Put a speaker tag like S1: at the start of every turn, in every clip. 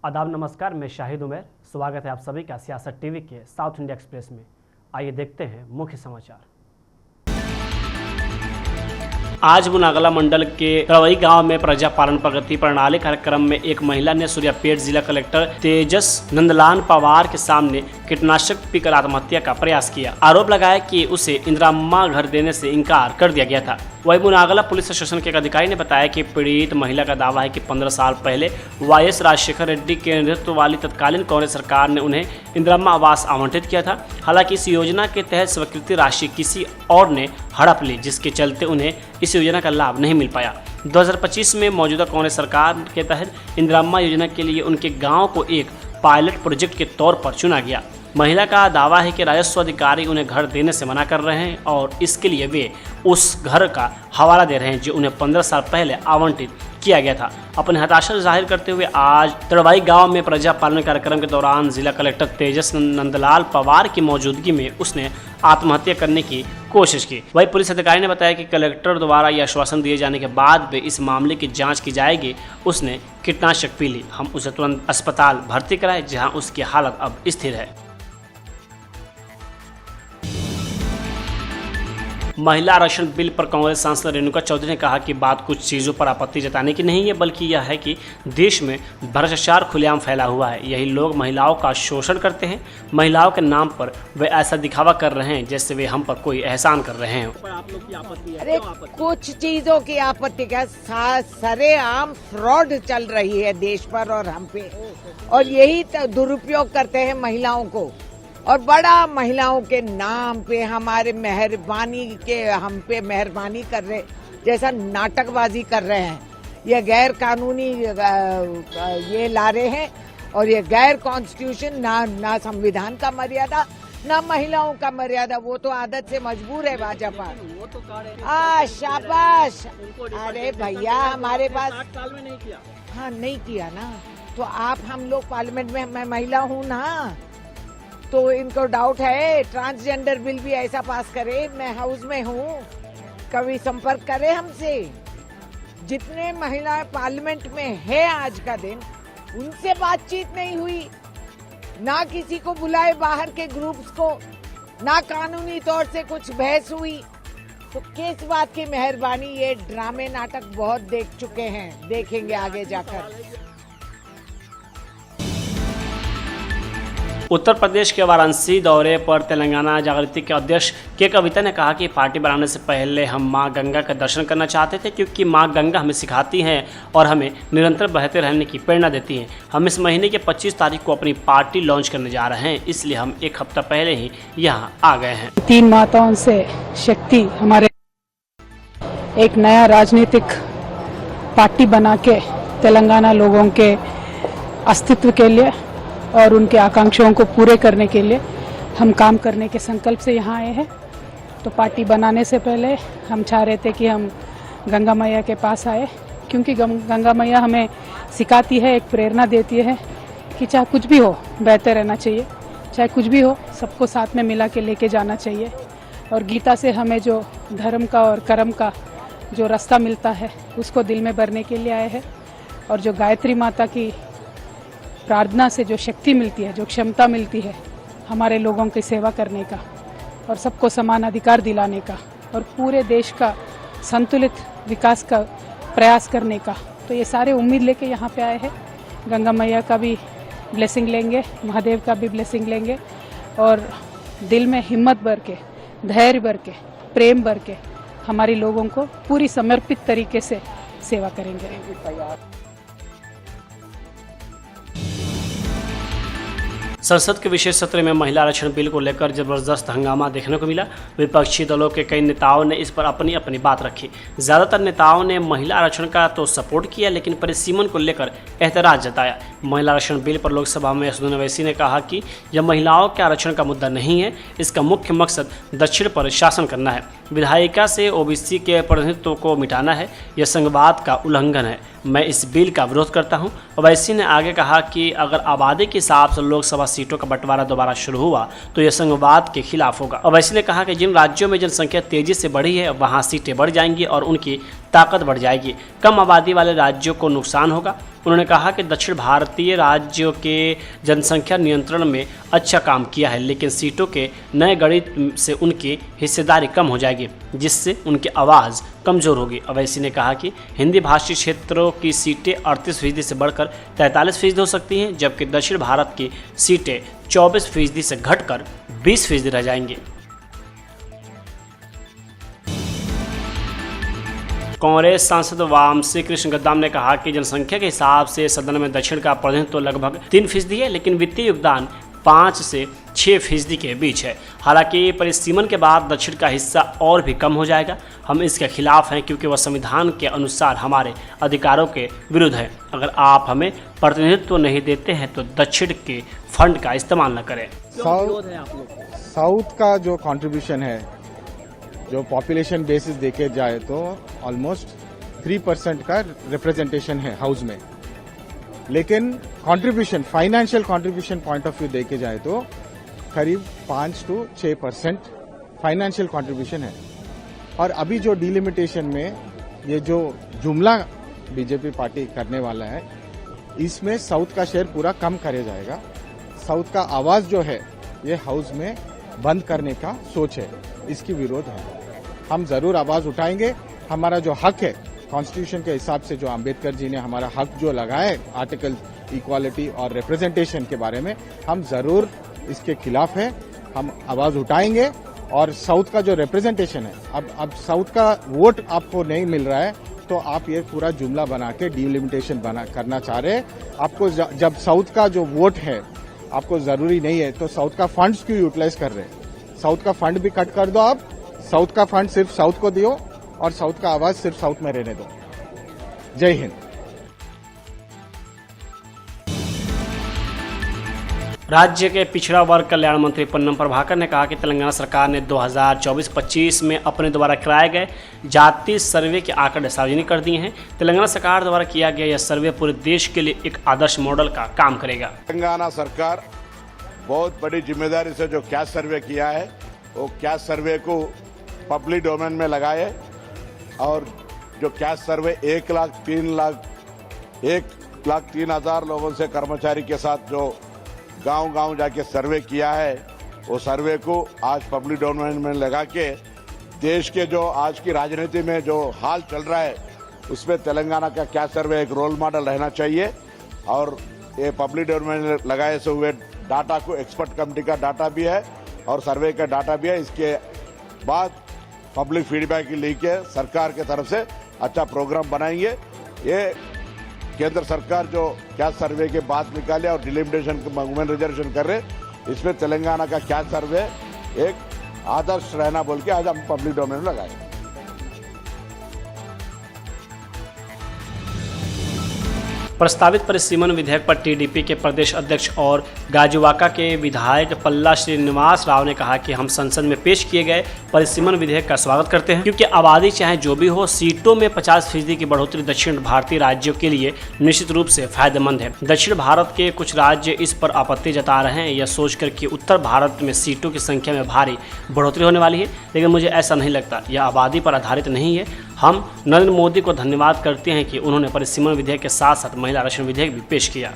S1: आदाब नमस्कार, मैं शाहिद उमर। स्वागत है आप सभी का सियासत टीवी के साउथ इंडिया एक्सप्रेस में। आइए देखते हैं मुख्य समाचार। आज मुनागला मंडल के रवई गांव में प्रजा पालन प्रगति प्रणाली कार्यक्रम में एक महिला ने सूर्यापेट जिला कलेक्टर तेजस नंदलाल पवार के सामने कीटनाशक पीकर आत्महत्या का प्रयास किया। आरोप लगाया कि उसे इंदिराम्मा घर देने से इनकार कर दिया गया था। वही मुनागला पुलिस स्टेशन के एक अधिकारी ने बताया कि पीड़ित महिला का दावा है कि 15 साल पहले वाईएस राजशेखर रेड्डी के नेतृत्व वाली तत्कालीन कांग्रेस सरकार ने उन्हें इंदिराम्मा आवास आवंटित किया था। हालांकि इस योजना के तहत स्वीकृति राशि किसी और ने हड़प ली, जिसके चलते उन्हें इस योजना का लाभ नहीं मिल पाया। 2025 में मौजूदा कांग्रेस सरकार के तहत इंदिराम्मा योजना के लिए उनके गाँव को एक पायलट प्रोजेक्ट के तौर पर चुना गया। महिला का दावा है कि राजस्व अधिकारी उन्हें घर देने से मना कर रहे हैं और इसके लिए वे उस घर का हवाला दे रहे हैं जो उन्हें 15 साल पहले आवंटित किया गया था। अपने हताशा जाहिर करते हुए आज तड़वाई गांव में प्रजा पालन कार्यक्रम के दौरान जिला कलेक्टर तेजस नंदलाल पवार की मौजूदगी में उसने आत्महत्या करने की कोशिश की। वही पुलिस अधिकारी ने बताया कि कलेक्टर द्वारा यह आश्वासन दिए जाने के बाद भी इस मामले की जांच की जाएगी। उसने कीटनाशक पी ली, हम उसे तुरंत अस्पताल भर्ती कराए जहां उसकी हालत अब स्थिर है। महिला आरक्षण बिल पर कांग्रेस सांसद रेणुका चौधरी ने कहा कि बात कुछ चीज़ों पर आपत्ति जताने की नहीं है, बल्कि यह है कि देश में भ्रष्टाचार खुलेआम फैला हुआ है। यही लोग महिलाओं का शोषण करते हैं। महिलाओं के नाम पर वे ऐसा दिखावा कर रहे हैं जैसे वे हम पर कोई एहसान कर रहे हैं।
S2: आप लोग की आपत्ति है?
S3: अरे कुछ चीजों की आपत्ति क्या, सरेआम फ्रॉड चल रही है देश पर और हम पे, और यही दुरुपयोग करते हैं महिलाओं को, और बड़ा महिलाओं के नाम पे हमारे मेहरबानी के हम पे मेहरबानी कर रहे जैसा नाटकबाजी कर रहे हैं। ये गैर कानूनी ये ला रहे हैं और ये गैर कॉन्स्टिट्यूशन, ना संविधान का मर्यादा ना महिलाओं का मर्यादा। वो तो आदत से मजबूर है भाजपा। शाबाश। अरे भैया हमारे पास
S2: 60 साल में नहीं किया।
S3: हाँ नहीं किया ना, तो आप हम लोग पार्लियामेंट में, मैं महिला हूँ ना, तो इनको डाउट है ट्रांसजेंडर बिल भी ऐसा पास करे। मैं हाउस में हूँ, कभी संपर्क करे हमसे। जितने महिलाएं पार्लियामेंट में है आज का दिन, उनसे बातचीत नहीं हुई, ना किसी को बुलाए बाहर के ग्रुप्स को, ना कानूनी तौर से कुछ बहस हुई। तो किस बात की मेहरबानी? ये ड्रामे नाटक बहुत देख चुके हैं, देखेंगे आगे जाकर।
S1: उत्तर प्रदेश के वाराणसी दौरे पर तेलंगाना जागृति के अध्यक्ष के कविता ने कहा कि पार्टी बनाने से पहले हम मां गंगा का दर्शन करना चाहते थे, क्योंकि मां गंगा हमें सिखाती हैं और हमें निरंतर बहते रहने की प्रेरणा देती हैं। हम इस महीने के 25 तारीख को अपनी पार्टी लॉन्च करने जा रहे हैं, इसलिए हम एक हफ्ता पहले ही यहां आ गए हैं।
S4: 3 माताओं से शक्ति हमारे एक नया राजनीतिक पार्टी बना के तेलंगाना लोगों के अस्तित्व के लिए और उनके आकांक्षाओं को पूरे करने के लिए हम काम करने के संकल्प से यहाँ आए हैं। तो पार्टी बनाने से पहले हम चाह रहे थे कि हम गंगा मैया के पास आए, क्योंकि गंगा मैया हमें सिखाती है, एक प्रेरणा देती है कि चाहे कुछ भी हो बेहतर रहना चाहिए, चाहे कुछ भी हो सबको साथ में मिला के लेके जाना चाहिए। और गीता से हमें जो धर्म का और कर्म का जो रास्ता मिलता है उसको दिल में भरने के लिए आए हैं। और जो गायत्री माता की प्रार्थना से जो शक्ति मिलती है, जो क्षमता मिलती है हमारे लोगों की सेवा करने का और सबको समान अधिकार दिलाने का और पूरे देश का संतुलित विकास का प्रयास करने का, तो ये सारे उम्मीद लेके यहाँ पे आए हैं। गंगा मैया का भी ब्लेसिंग लेंगे, महादेव का भी ब्लेसिंग लेंगे और दिल में हिम्मत भर के, धैर्य भर के, प्रेम भर के हमारी लोगों को पूरी समर्पित तरीके से सेवा करेंगे।
S1: संसद के विशेष सत्र में महिला आरक्षण बिल को लेकर जबरदस्त हंगामा देखने को मिला। विपक्षी दलों के कई नेताओं ने इस पर अपनी अपनी बात रखी। ज़्यादातर नेताओं ने महिला आरक्षण का तो सपोर्ट किया, लेकिन परिसीमन को लेकर एतराज़ जताया। महिला आरक्षण बिल पर लोकसभा में असदुद्दीन ओवैसी ने कहा कि यह महिलाओं के आरक्षण का मुद्दा नहीं है, इसका मुख्य मकसद दक्षिण पर शासन करना है, विधायिका से ओबीसी के प्रतिनिधित्व को मिटाना है। यह संघवाद का उल्लंघन है। मैं इस बिल का विरोध करता हूं। ओवैसी ने आगे कहा कि अगर आबादी के हिसाब से लोकसभा सीटों का बंटवारा दोबारा शुरू हुआ तो यह संघवाद के खिलाफ होगा। ओवैसी ने कहा कि जिन राज्यों में जनसंख्या तेजी से बढ़ी है वहां सीटें बढ़ जाएंगी और उनकी ताकत बढ़ जाएगी, कम आबादी वाले राज्यों को नुकसान होगा। उन्होंने कहा कि दक्षिण भारतीय राज्यों के जनसंख्या नियंत्रण में अच्छा काम किया है, लेकिन सीटों के नए गणित से उनकी हिस्सेदारी कम हो जाएगी, जिससे उनकी आवाज़ कमज़ोर होगी। अवैसी ने कहा कि हिंदी भाषी क्षेत्रों की सीटें 38% से बढ़कर 43% हो सकती हैं, जबकि दक्षिण भारत की सीटें 24% से घटकर 20% रह जाएंगी। कांग्रेस सांसद वामसी कृष्ण गद्दाम ने कहा कि जनसंख्या के हिसाब से सदन में दक्षिण का प्रतिनिधित्व लगभग 3% है, लेकिन वित्तीय योगदान 5 से 6% के बीच है। हालांकि परिसीमन के बाद दक्षिण का हिस्सा और भी कम हो जाएगा। हम इसके खिलाफ हैं क्योंकि वह संविधान के अनुसार हमारे अधिकारों के विरुद्ध है। अगर आप हमें प्रतिनिधित्व नहीं देते हैं तो दक्षिण के फंड का इस्तेमाल न करें।
S2: साउथ का जो कंट्रीब्यूशन है, जो पॉपुलेशन बेसिस देखे जाए तो ऑलमोस्ट 3% का रिप्रेजेंटेशन है हाउस में, लेकिन contribution, financial contribution point of view देखे जाए तो करीब 5 से 6% फाइनेंशियल कंट्रीब्यूशन है। और अभी जो डिलिमिटेशन में ये जो जुमला बीजेपी पार्टी करने वाला है, इसमें साउथ का शेयर पूरा कम करे जाएगा। साउथ का आवाज जो है ये हाउस में बंद करने का सोच है, इसकी विरोध है। हम जरूर आवाज उठाएंगे। हमारा जो हक है कॉन्स्टिट्यूशन के हिसाब से, जो अंबेडकर जी ने हमारा हक जो लगाए आर्टिकल इक्वालिटी और रिप्रेजेंटेशन के बारे में, हम जरूर इसके खिलाफ है। हम आवाज उठाएंगे। और साउथ का जो रिप्रेजेंटेशन है, अब साउथ का वोट आपको नहीं मिल रहा है तो आप ये पूरा जुमला बना के डिलिमिटेशन करना चाह रहे हैं। आपको जब साउथ का जो वोट है आपको जरूरी नहीं है तो साउथ का फंड्स क्यों यूटिलाइज कर रहे हैं? साउथ का फंड भी कट कर दो आप। साउथ का फंड सिर्फ साउथ को दियो और साउथ का आवाज सिर्फ साउथ में रहने दो। जय हिंद।
S1: राज्य के पिछड़ा वर्ग कल्याण मंत्री पन्नम प्रभाकर ने कहा कि तेलंगाना सरकार ने 2024-25 में अपने द्वारा कराए गए जाति सर्वे के आंकड़े सार्वजनिक कर दिए हैं। तेलंगाना सरकार द्वारा किया गया यह सर्वे पूरे देश के लिए एक आदर्श मॉडल का काम करेगा।
S5: तेलंगाना सरकार बहुत बड़ी जिम्मेदारी से जो कैस्ट सर्वे किया है, वो कैस्ट सर्वे को पब्लिक डोमेन में लगाए और जो कैस्ट सर्वे 1,03,000 लोगों से कर्मचारी के साथ जो गांव-गांव जाके सर्वे किया है, वो सर्वे को आज पब्लिक डोमेन में लगा के देश के जो आज की राजनीति में जो हाल चल रहा है उसमें तेलंगाना का कैस्ट सर्वे एक रोल मॉडल रहना चाहिए। और ये पब्लिक डोमेन में लगाए से हुए डाटा को एक्सपर्ट कमेटी का डाटा भी है और सर्वे का डाटा भी है। इसके बाद पब्लिक फीडबैक लेके सरकार के तरफ से अच्छा प्रोग्राम बनाएंगे। ये केंद्र सरकार जो कैस्ट सर्वे के बाद निकाले और डिलिमिटेशन वुमेन रिजर्वेशन कर रहे, इसमें तेलंगाना का कैस्ट सर्वे एक आदर्श रहना बोल के आज हम पब्लिक डोमेन में लगाए।
S1: प्रस्तावित परिसीमन विधेयक पर टीडीपी के प्रदेश अध्यक्ष और गाजुवाका के विधायक पल्ला श्रीनिवास राव ने कहा कि हम संसद में पेश किए गए परिसीमन विधेयक का स्वागत करते हैं, क्योंकि आबादी चाहे जो भी हो, सीटों में 50% की बढ़ोतरी दक्षिण भारतीय राज्यों के लिए निश्चित रूप से फायदेमंद है। दक्षिण भारत के कुछ राज्य इस पर आपत्ति जता रहे हैं, यह सोचकर कि उत्तर भारत में सीटों की संख्या में भारी बढ़ोतरी होने वाली है, लेकिन मुझे ऐसा नहीं लगता। यह आबादी पर आधारित नहीं है। हम नरेंद्र मोदी को धन्यवाद करते हैं कि उन्होंने परिसीमन विधेयक के साथ साथ महिला आरक्षण विधेयक भी पेश किया।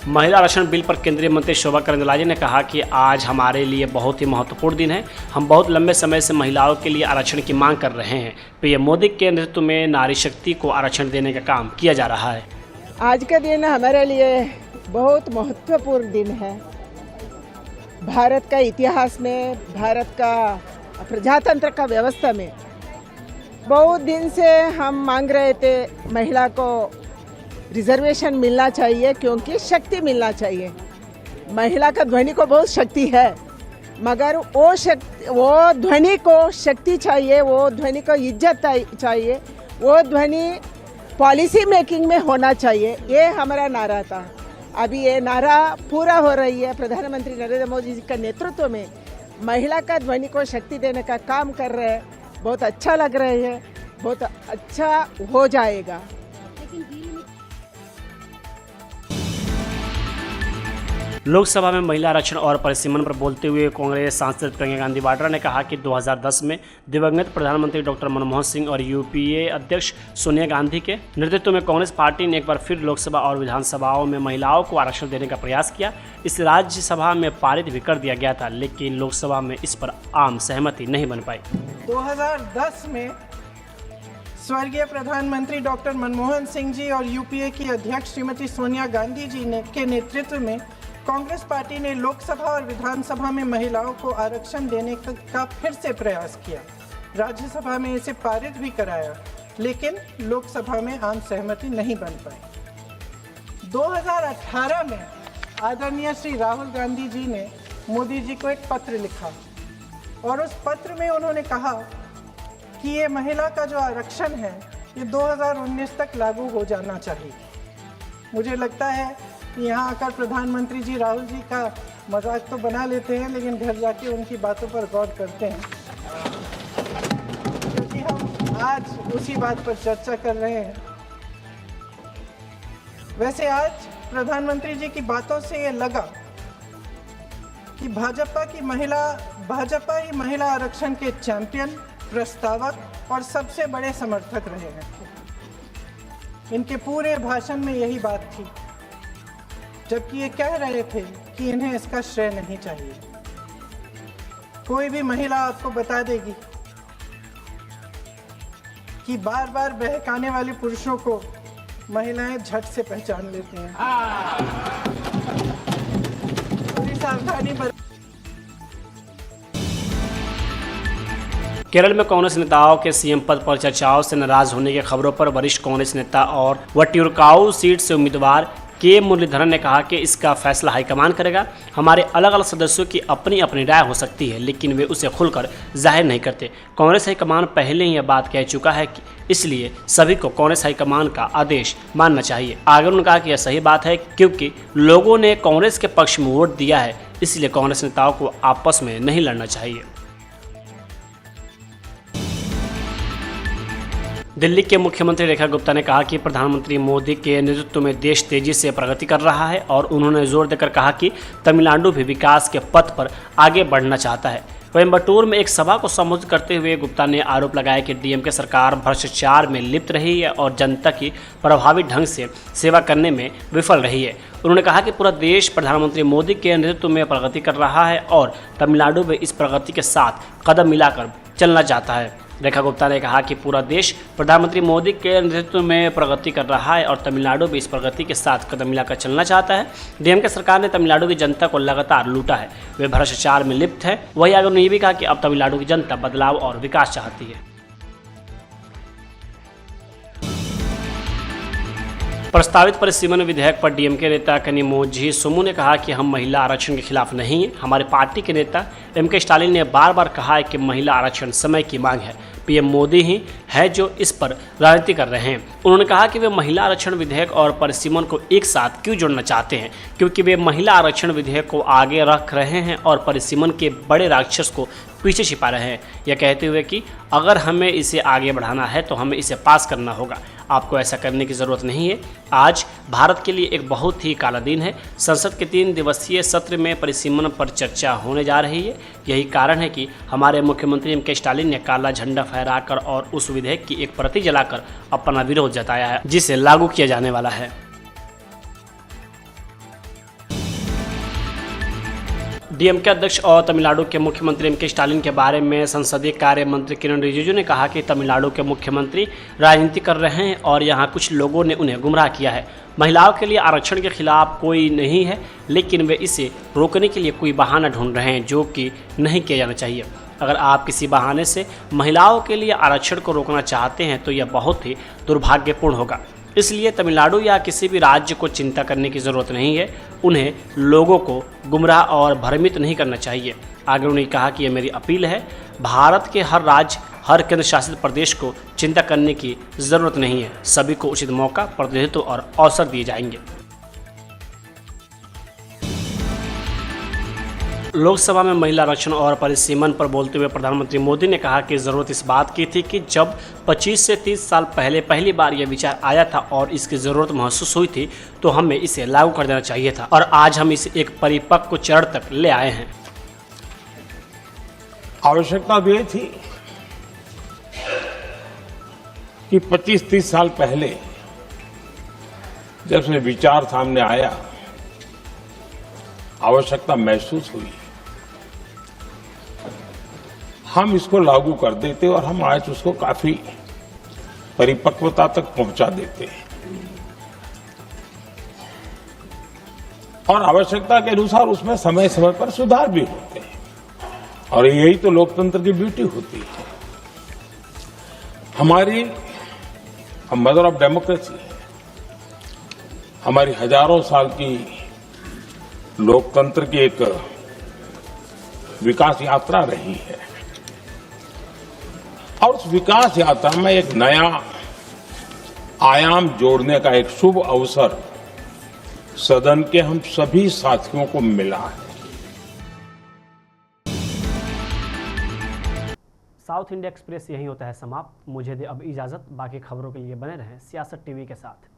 S1: महिला आरक्षण बिल पर केंद्रीय मंत्री शोभा करंदलाजे ने कहा कि आज हमारे लिए बहुत ही महत्वपूर्ण दिन है। हम बहुत लंबे समय से महिलाओं के लिए आरक्षण की मांग कर रहे हैं। पीएम मोदी के नेतृत्व में नारी शक्ति को आरक्षण देने का काम किया जा रहा है।
S3: आज का दिन हमारे लिए बहुत महत्वपूर्ण दिन है। भारत का इतिहास में, भारत का प्रजातंत्र का व्यवस्था में बहुत दिन से हम मांग रहे थे महिला को रिजर्वेशन मिलना चाहिए, क्योंकि शक्ति मिलना चाहिए। महिला का ध्वनि को बहुत शक्ति है, मगर वो ध्वनि को शक्ति चाहिए, वो ध्वनि को इज्जत चाहिए, वो ध्वनि पॉलिसी मेकिंग में होना चाहिए। ये हमारा नारा था। अभी ये नारा पूरा हो रही है। प्रधानमंत्री नरेंद्र मोदी जी के नेतृत्व में महिला का ध्वनि को शक्ति देने का काम कर रहे हैं। बहुत अच्छा लग रहा है, बहुत अच्छा हो जाएगा।
S1: लोकसभा में महिला आरक्षण और परिसीमन पर बोलते हुए कांग्रेस सांसद प्रियंका गांधी वाड्रा ने कहा कि 2010 में दिवंगत प्रधानमंत्री डॉक्टर मनमोहन सिंह और यूपीए अध्यक्ष सोनिया गांधी के नेतृत्व में कांग्रेस पार्टी ने एक बार फिर लोकसभा और विधानसभाओं में महिलाओं को आरक्षण देने का प्रयास किया। इसे राज्यसभा में पारित भी कर दिया गया था, लेकिन लोकसभा में इस पर आम सहमति नहीं बन पाई।
S6: 2010 में स्वर्गीय प्रधानमंत्री डॉक्टर मनमोहन सिंह जी और यूपीए की अध्यक्ष श्रीमती सोनिया गांधी जी के नेतृत्व में कांग्रेस पार्टी ने लोकसभा और विधानसभा में महिलाओं को आरक्षण देने का फिर से प्रयास किया। राज्यसभा में इसे पारित भी कराया, लेकिन लोकसभा में आम सहमति नहीं बन पाई। 2018 में आदरणीय श्री राहुल गांधी जी ने मोदी जी को एक पत्र लिखा और उस पत्र में उन्होंने कहा कि ये महिला का जो आरक्षण है ये 2019 तक लागू हो जाना चाहिए। मुझे लगता है कि यहाँ आकर प्रधानमंत्री जी राहुल जी का मजाक तो बना लेते हैं, लेकिन घर जाके उनकी बातों पर गौर करते हैं, क्योंकि हम आज उसी बात पर चर्चा कर रहे हैं। वैसे आज प्रधानमंत्री जी की बातों से ये लगा कि भाजपा ही महिला आरक्षण के चैंपियन, प्रस्तावक और सबसे बड़े समर्थक रहे हैं। इनके पूरे भाषण में यही बात थी, जबकि ये कह रहे थे कि इन्हें इसका श्रेय नहीं चाहिए। कोई भी महिला आपको बता देगी कि बार बार बहकाने वाले पुरुषों को महिलाएं झट से पहचान लेती हैं। थोड़ी सावधानी बरतें।
S1: केरल में कांग्रेस नेताओं के सीएम पद पर चर्चाओं से नाराज होने की खबरों पर वरिष्ठ कांग्रेस नेता और वट्टियूरकाउ सीट से उम्मीदवार के मुरलीधरन ने कहा कि इसका फैसला हाईकमान करेगा। हमारे अलग अलग सदस्यों की अपनी अपनी राय हो सकती है, लेकिन वे उसे खुलकर जाहिर नहीं करते। कांग्रेस हाईकमान पहले ही यह बात कह चुका है कि इसलिए सभी को कांग्रेस हाईकमान का आदेश मानना चाहिए। आगे उन्होंने कहा कि यह सही बात है, क्योंकि लोगों ने कांग्रेस के पक्ष में वोट दिया है, इसलिए कांग्रेस नेताओं को आपस में नहीं लड़ना चाहिए। दिल्ली के मुख्यमंत्री रेखा गुप्ता ने कहा कि प्रधानमंत्री मोदी के नेतृत्व में देश तेजी से प्रगति कर रहा है और उन्होंने जोर देकर कहा कि तमिलनाडु भी विकास के पथ पर आगे बढ़ना चाहता है। कोयम्बटूर में एक सभा को संबोधित करते हुए गुप्ता ने आरोप लगाया कि डीएमके सरकार भ्रष्टाचार में लिप्त रही है और जनता की प्रभावी ढंग से सेवा करने में विफल रही है। उन्होंने कहा कि पूरा देश प्रधानमंत्री मोदी के नेतृत्व में प्रगति कर रहा है और तमिलनाडु में इस प्रगति के साथ कदम मिलाकर चलना चाहता है। रेखा गुप्ता ने कहा कि पूरा देश प्रधानमंत्री मोदी के नेतृत्व में प्रगति कर रहा है और तमिलनाडु भी इस प्रगति के साथ कदम मिलाकर चलना चाहता है। डीएमके सरकार ने तमिलनाडु की जनता को लगातार लूटा है, वे भ्रष्टाचार में लिप्त है। वहीं आगे उन्होंने ये भी कहा कि अब तमिलनाडु की जनता बदलाव और विकास चाहती है। प्रस्तावित परिसीमन विधेयक पर डीएमके नेता कनिमोझी सोमू ने कहा कि हम महिला आरक्षण के खिलाफ नहीं हैं। हमारे पार्टी के नेता एमके स्टालिन ने बार बार कहा है कि महिला आरक्षण समय की मांग है। पीएम मोदी ही है जो इस पर राजनीति कर रहे हैं। उन्होंने कहा कि वे महिला आरक्षण विधेयक और परिसीमन को एक साथ क्यों जोड़ना चाहते हैं, क्योंकि वे महिला आरक्षण विधेयक को आगे रख रहे हैं और परिसीमन के बड़े राक्षस को पीछे छिपा रहे हैं। यह कहते हुए कि अगर हमें इसे आगे बढ़ाना है तो हमें इसे पास करना होगा, आपको ऐसा करने की ज़रूरत नहीं है। आज भारत के लिए एक बहुत ही काला दिन है। संसद के 3 दिवसीय सत्र में परिसीमन पर चर्चा होने जा रही है। यही कारण है कि हमारे मुख्यमंत्री एमके स्टालिन ने काला झंडा फहराकर और उस विधेयक की एक प्रति जलाकर अपना विरोध जताया है, जिसे लागू किया जाने वाला है। डीएमके अध्यक्ष और तमिलनाडु के मुख्यमंत्री एमके स्टालिन के बारे में संसदीय कार्य मंत्री किरण रिजिजू ने कहा कि तमिलनाडु के मुख्यमंत्री राजनीति कर रहे हैं और यहाँ कुछ लोगों ने उन्हें गुमराह किया है। महिलाओं के लिए आरक्षण के खिलाफ कोई नहीं है, लेकिन वे इसे रोकने के लिए कोई बहाना ढूंढ रहे हैं, जो कि नहीं किया जाना चाहिए। अगर आप किसी बहाने से महिलाओं के लिए आरक्षण को रोकना चाहते हैं तो यह बहुत ही दुर्भाग्यपूर्ण होगा। इसलिए तमिलनाडु या किसी भी राज्य को चिंता करने की ज़रूरत नहीं है। उन्हें लोगों को गुमराह और भ्रमित नहीं करना चाहिए। आगे उन्होंने कहा कि यह मेरी अपील है, भारत के हर राज्य, हर केंद्र शासित प्रदेश को चिंता करने की ज़रूरत नहीं है। सभी को उचित मौका, प्रतिनिधित्व और अवसर दिए जाएंगे। लोकसभा में महिला आरक्षण और परिसीमन पर बोलते हुए प्रधानमंत्री मोदी ने कहा कि जरूरत इस बात की थी कि जब 25 से 30 साल पहले पहली बार यह विचार आया था और इसकी जरूरत महसूस हुई थी तो हमें इसे लागू कर देना चाहिए था और आज हम इसे एक परिपक्व चरण तक ले आए हैं।
S7: आवश्यकता तो ये थी कि 25-30 साल पहले जब से विचार सामने आया, आवश्यकता महसूस हुई, हम इसको लागू कर देते और हम आज उसको काफी परिपक्वता तक पहुंचा देते और आवश्यकता के अनुसार उसमें समय समय पर सुधार भी होते हैं और यही तो लोकतंत्र की ब्यूटी होती है। हमारी मदर ऑफ डेमोक्रेसी, हमारी हजारों साल की लोकतंत्र की एक विकास यात्रा रही है और उस विकास यात्रा में एक नया आयाम जोड़ने का एक शुभ अवसर सदन के हम सभी साथियों को मिला है।
S1: साउथ इंडिया एक्सप्रेस यही होता है समाप्त। मुझे दे अब इजाजत। बाकी खबरों के लिए बने रहें सियासत टीवी के साथ।